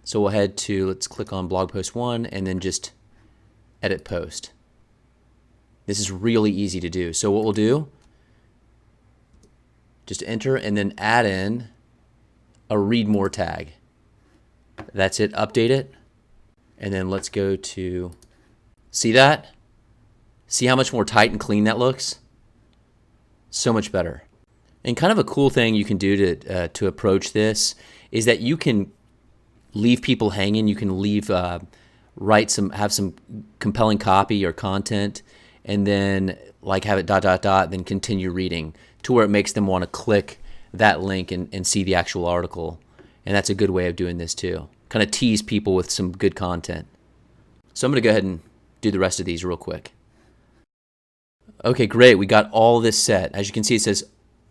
So we'll head to, let's click on blog post 1 and then just edit post. This is really easy to do. So what we'll do, just enter and then add in a read more tag. That's it, update it. And then let's go to, see that? See how much more tight and clean that looks? So much better. And kind of a cool thing you can do to approach this is that you can leave people hanging. You can leave, have some compelling copy or content, and then like have it ... then continue reading to where it makes them want to click that link and see the actual article. And that's a good way of doing this too. Kind of tease people with some good content. So I'm going to go ahead and do the rest of these real quick. Okay, great. We got all this set. As you can see, it says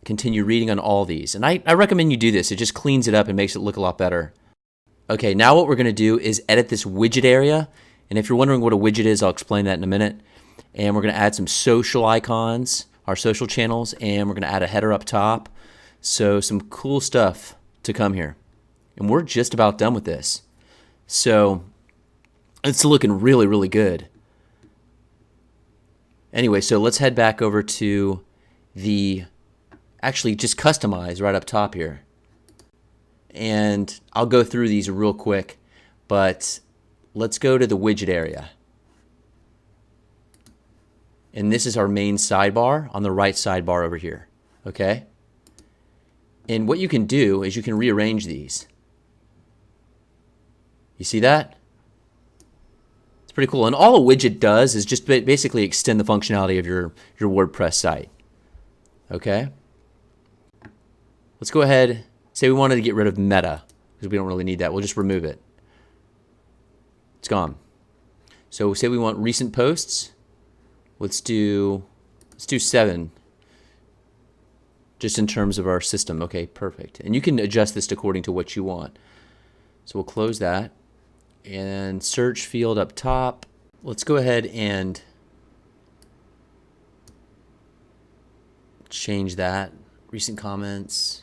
continue reading on all these. And I recommend you do this. It just cleans it up and makes it look a lot better. Okay, now what we're going to do is edit this widget area. And if you're wondering what a widget is, I'll explain that in a minute. And we're going to add some social icons, our social channels, and we're going to add a header up top. So some cool stuff to come here. And we're just about done with this. So it's looking really, really good. Anyway, so let's head back over to the, actually just customize right up top here. And I'll go through these real quick, but let's go to the widget area. And this is our main sidebar on the right sidebar over here, okay? And what you can do is you can rearrange these. You see that? It's pretty cool. And all a widget does is just basically extend the functionality of your WordPress site. Okay? Let's go ahead, say we wanted to get rid of meta, because we don't really need that. We'll just remove it. It's gone. So say we want recent posts. Let's do 7, just in terms of our system. Okay, perfect. And you can adjust this according to what you want. So we'll close that. And search field up top. Let's go ahead and change that. Recent comments.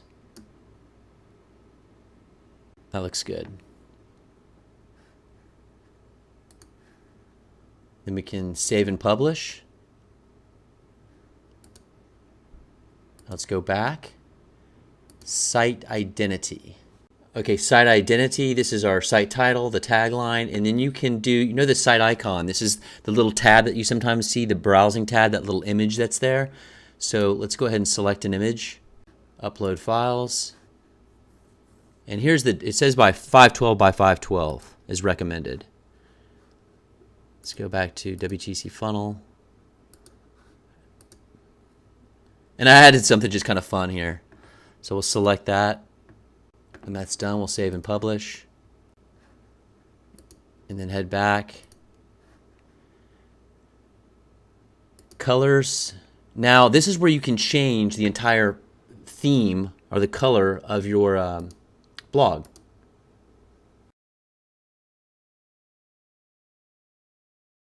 That looks good. Then we can save and publish. Let's go back. Site identity. Okay, site identity, this is our site title, the tagline, and then you can do, you know the site icon, this is the little tab that you sometimes see, the browsing tab, that little image that's there. So let's go ahead and select an image, upload files, and here's it says by 512 by 512 is recommended. Let's go back to WTC funnel. And I added something just kind of fun here. So we'll select that. When that's done, we'll save and publish. And then head back. Colors. Now, this is where you can change the entire theme or the color of your blog.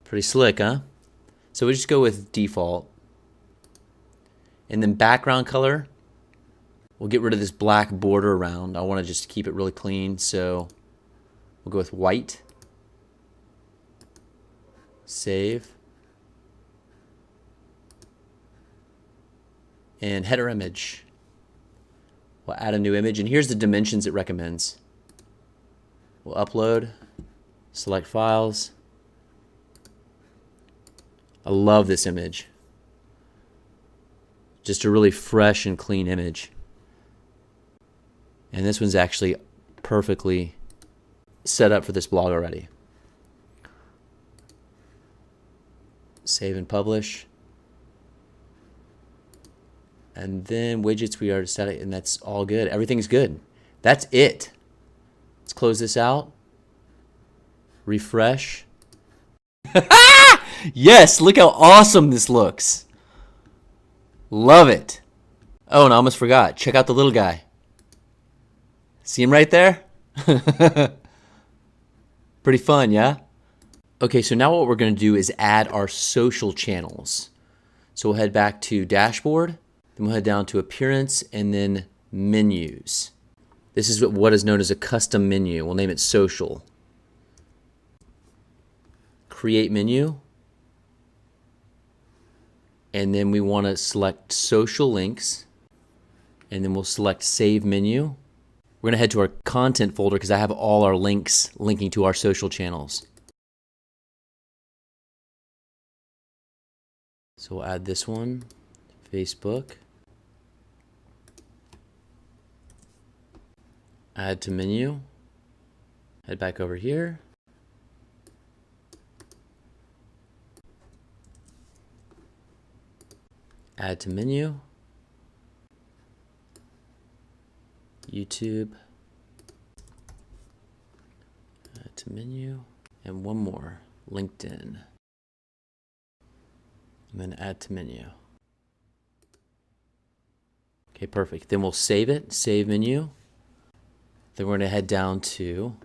Pretty slick, huh? So we just go with default. And then background color. We'll get rid of this black border around. I want to just keep it really clean, so we'll go with white. Save. And header image. We'll add a new image, and here's the dimensions it recommends. We'll upload, select files. I love this image. Just a really fresh and clean image. And this one's actually perfectly set up for this blog already. Save and publish. And then widgets, we already set it, and that's all good. Everything's good. That's it. Let's close this out. Refresh. Yes, look how awesome this looks. Love it. Oh, and I almost forgot. Check out the little guy. See him right there? Pretty fun, yeah? Okay, so now what we're going to do is add our social channels. So we'll head back to dashboard, then we'll head down to appearance and then menus. This is what is known as a custom menu. We'll name it social. Create menu. And then we want to select social links. And then we'll select save menu. We're going to head to our content folder because I have all our links linking to our social channels. So we'll add this one, Facebook. Add to menu. Head back over here. Add to menu. YouTube. Add to menu. And one more, LinkedIn. And then add to menu. Okay, perfect. Then we'll save it, save menu. Then we're going to head down to,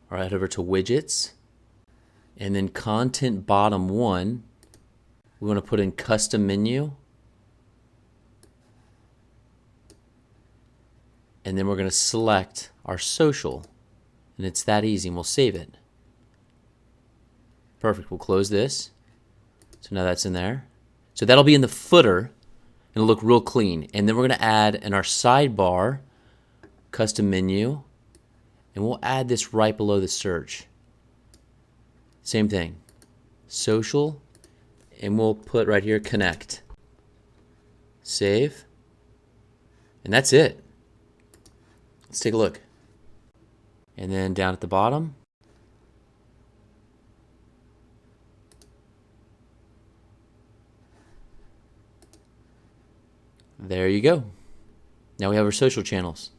or head over to widgets. And then content bottom one, we want to put in custom menu. And then we're going to select our social. And it's that easy, and we'll save it. Perfect, we'll close this. So now that's in there. So that'll be in the footer. It'll look real clean. And then we're going to add in our sidebar, custom menu. And we'll add this right below the search. Same thing. Social. And we'll put right here, connect. Save. And that's it. Let's take a look. And then down at the bottom, there you go. Now we have our social channels.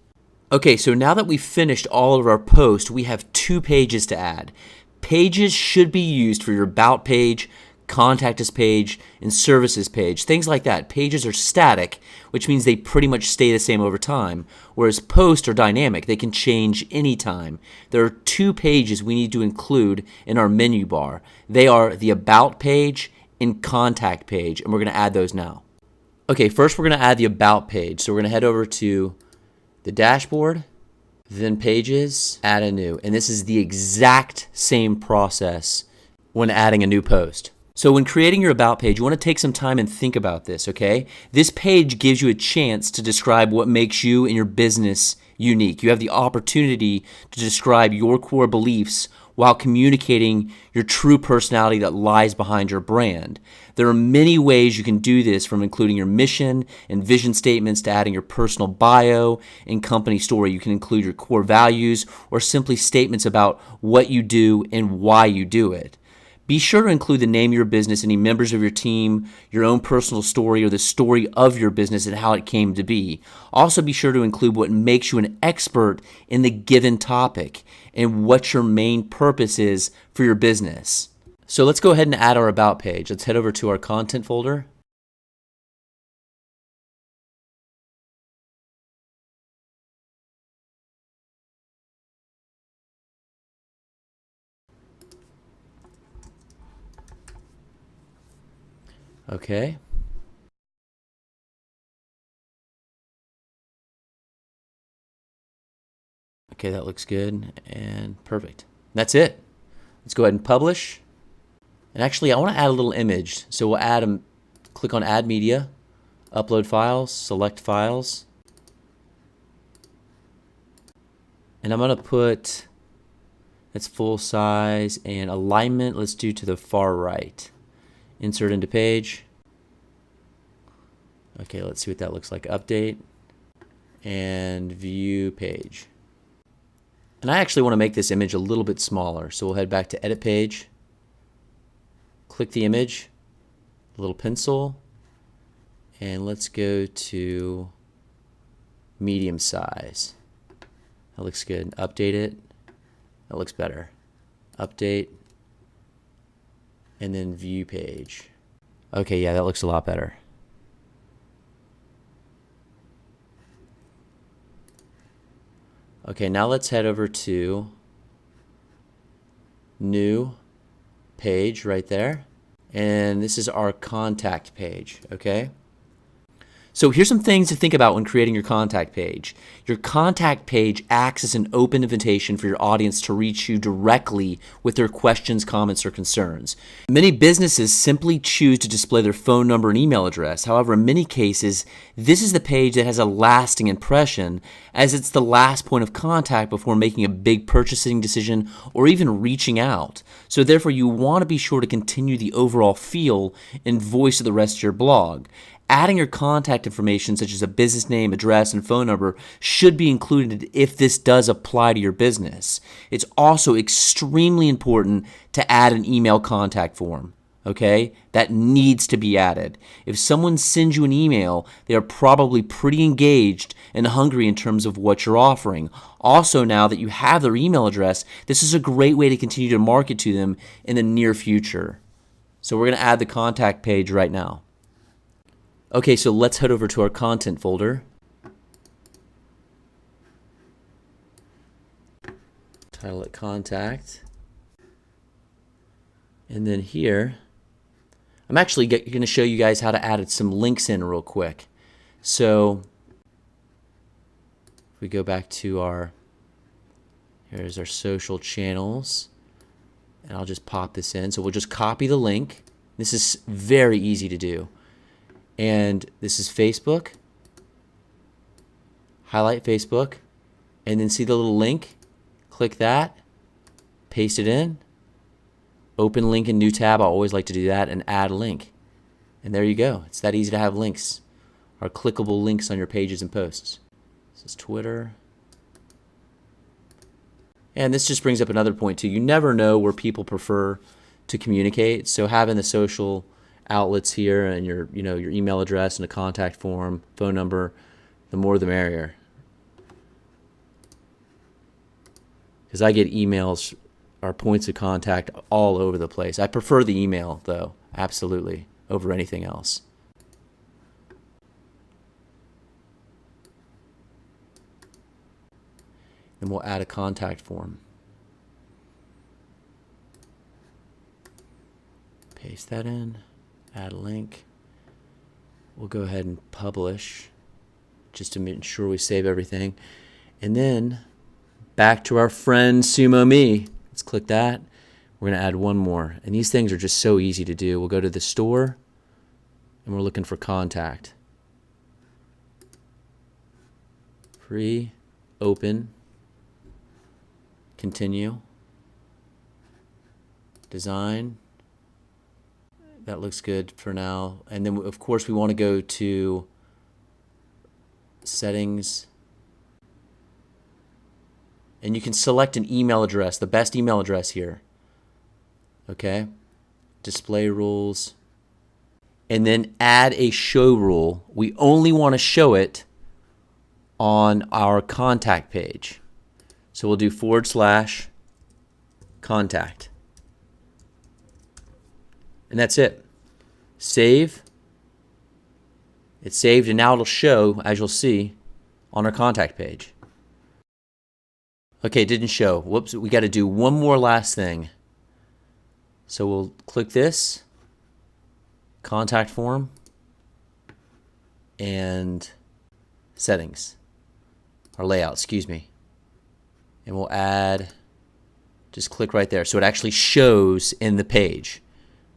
Okay, so now that we've finished all of our posts, we have 2 pages to add. Pages should be used for your About page, Contact Us page, and Services page, things like that. Pages are static, which means they pretty much stay the same over time, whereas posts are dynamic. They can change anytime. There are 2 pages we need to include in our menu bar. They are the About page and Contact page, and we're going to add those now. Okay, first we're going to add the About page. So we're going to head over to the dashboard, then Pages, add a new. And this is the exact same process when adding a new post. So when creating your About page, you want to take some time and think about this, okay? This page gives you a chance to describe what makes you and your business unique. You have the opportunity to describe your core beliefs while communicating your true personality that lies behind your brand. There are many ways you can do this, from including your mission and vision statements to adding your personal bio and company story. You can include your core values or simply statements about what you do and why you do it. Be sure to include the name of your business, any members of your team, your own personal story, or the story of your business and how it came to be. Also be sure to include what makes you an expert in the given topic and what your main purpose is for your business. So let's go ahead and add our About page. Let's head over to our content folder. Okay. Okay, that looks good and perfect. That's it. Let's go ahead and publish. And actually, I want to add a little image. So we'll add them. Click on Add Media, Upload Files, Select Files. And I'm going to put, it's full size, and alignment, let's do to the far right. Insert into page. Okay, let's see what that looks like. Update and view page. And I actually want to make this image a little bit smaller. So we'll head back to Edit Page. Click the image, a little pencil, and let's go to medium size. That looks good. Update it. That looks better. Update. And then view page. Okay, yeah, that looks a lot better. Okay, now let's head over to new page right there. And this is our contact page, okay? So here's some things to think about when creating your contact page. Your contact page acts as an open invitation for your audience to reach you directly with their questions, comments, or concerns. Many businesses simply choose to display their phone number and email address. However, in many cases, this is the page that has a lasting impression, as it's the last point of contact before making a big purchasing decision or even reaching out. So therefore, you want to be sure to continue the overall feel and voice of the rest of your blog. Adding your contact information, such as a business name, address, and phone number, should be included if this does apply to your business. It's also extremely important to add an email contact form, okay? That needs to be added. If someone sends you an email, they are probably pretty engaged and hungry in terms of what you're offering. Also, now that you have their email address, this is a great way to continue to market to them in the near future. So we're going to add the contact page right now. Okay, so let's head over to our content folder. Title it contact. And then here, I'm actually going to show you guys how to add some links in real quick. So if we go back to here's our social channels, and I'll just pop this in. So we'll just copy the link. This is very easy to do. And this is Facebook. Highlight Facebook, and then see the little link? Click that, paste it in, open link in new tab. I always like to do that, and add a link. And there you go. It's that easy to have links, or clickable links on your pages and posts. This is Twitter. And this just brings up another point too. You never know where people prefer to communicate. So having the social outlets here and your email address and a contact form, phone number, the more the merrier. Because I get emails or points of contact all over the place. I prefer the email though, absolutely, over anything else. And we'll add a contact form. Paste that in. Add a link. We'll go ahead and publish just to make sure we save everything. And then back to our friend Sumo Me. Let's click that. We're going to add one more. And these things are just so easy to do. We'll go to the store and we're looking for contact. Free, open, continue, design. That looks good for now. And then, of course, we want to go to settings. And you can select an email address, the best email address here. Okay? Display rules. And then add a show rule. We only want to show it on our contact page. So we'll do /contact. And that's it. Save. It's saved, and now it'll show, as you'll see, on our contact page. Okay, it didn't show. Whoops, we got to do one more last thing. So we'll click this, contact form, and settings, or layout, excuse me. And we'll add, just click right there. So it actually shows in the page.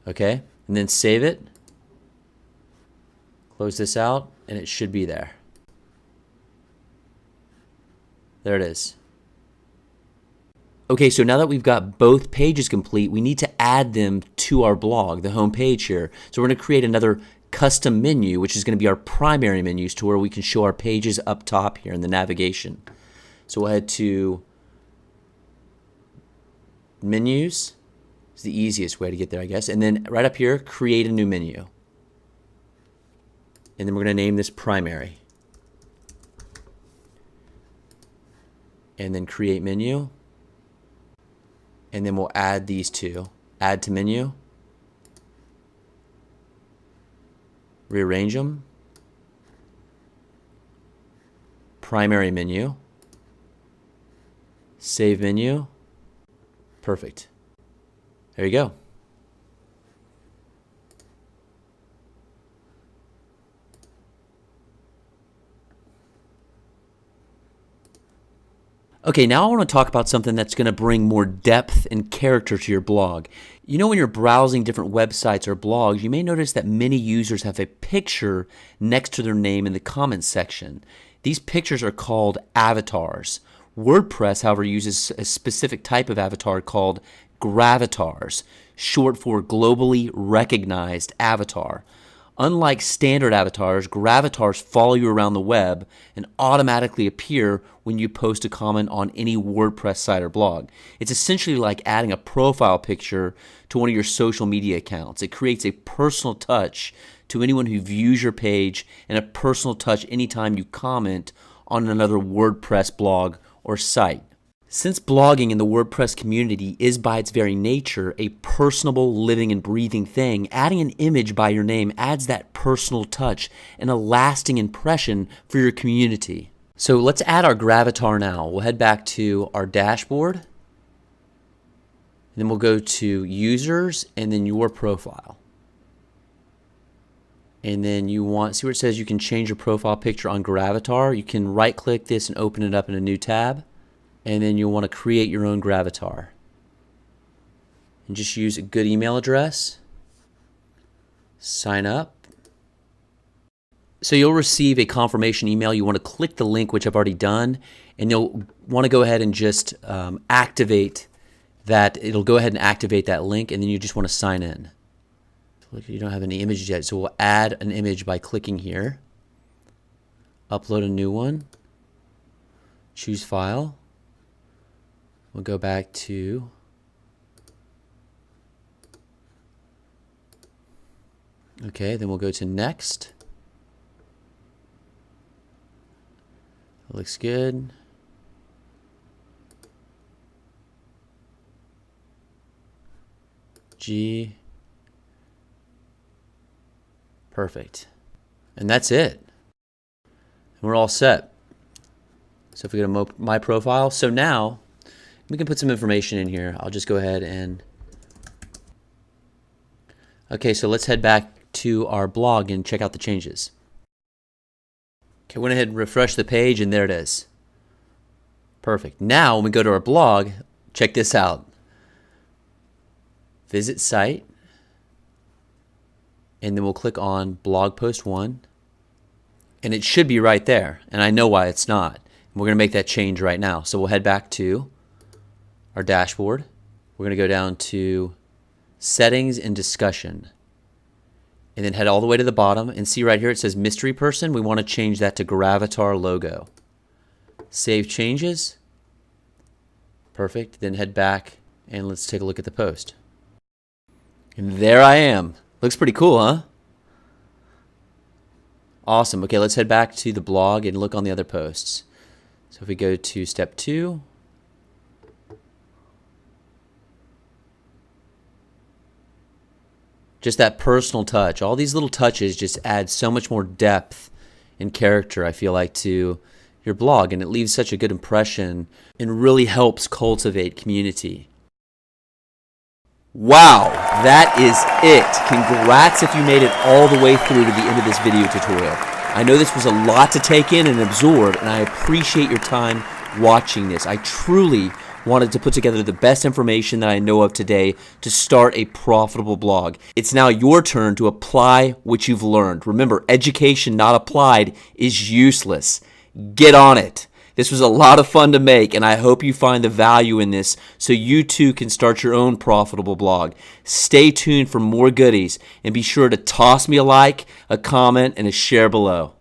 Okay, and then save it, close this out, and it should be there. There it is. Okay, so now that we've got both pages complete, we need to add them to our blog, the home page here. So we're going to create another custom menu, which is going to be our primary menus, to where we can show our pages up top here in the navigation. So we'll head to menus. It's the easiest way to get there, I guess. And then right up here, create a new menu. And then we're going to name this primary. And then create menu. And then we'll add these two. Add to menu. Rearrange them. Primary menu. Save menu. Perfect. There you go. Okay, now I want to talk about something that's going to bring more depth and character to your blog. You know, when you're browsing different websites or blogs, you may notice that many users have a picture next to their name in the comments section. These pictures are called avatars. WordPress, however, uses a specific type of avatar called gravatars, short for globally recognized avatar. Unlike standard avatars, gravatars follow you around the web and automatically appear when you post a comment on any WordPress site or blog. It's essentially like adding a profile picture to one of your social media accounts. It creates a personal touch to anyone who views your page and a personal touch anytime you comment on another WordPress blog or site. Since blogging in the WordPress community is by its very nature a personable, living, and breathing thing, adding an image by your name adds that personal touch and a lasting impression for your community. So let's add our gravatar now. We'll head back to our dashboard, and then we'll go to users and then your profile. And then you want, see where it says you can change your profile picture on gravatar? You can right click this and open it up in a new tab. And then you'll want to create your own gravatar. And just use a good email address. Sign up. So you'll receive a confirmation email. You want to click the link, which I've already done, and you'll want to go ahead and just activate that. It'll go ahead and activate that link, and then you just want to sign in. Look, you don't have any images yet, so we'll add an image by clicking here. Upload a new one. Choose file. We'll go back to okay, then we'll go to next. Looks good. G. Perfect. And that's it. And we're all set. So if we go to my profile, so now we can put some information in here. I'll just go ahead and okay, so let's head back to our blog and check out the changes. Okay, went ahead and refresh the page, and there it is. Perfect. Now when we go to our blog, check this out. Visit site, and then we'll click on blog post 1, and it should be right there, and I know why it's not. We're going to make that change right now. So we'll head back to our dashboard. We're going to go down to settings and discussion, and then head all the way to the bottom and see right here it says mystery person. We want to change that to gravatar logo. Save changes. Perfect. Then head back and let's take a look at the post. And there I am. Looks pretty cool, huh? Awesome. Okay, let's head back to the blog and look on the other posts. So if we go to step 2, just that personal touch. All these little touches just add so much more depth and character, I feel like, to your blog, and it leaves such a good impression and really helps cultivate community. Wow, that is it. Congrats if you made it all the way through to the end of this video tutorial. I know this was a lot to take in and absorb, and I appreciate your time watching this. I truly wanted to put together the best information that I know of today to start a profitable blog. It's now your turn to apply what you've learned. Remember, education not applied is useless. Get on it. This was a lot of fun to make, and I hope you find the value in this so you too can start your own profitable blog. Stay tuned for more goodies, and be sure to toss me a like, a comment, and a share below.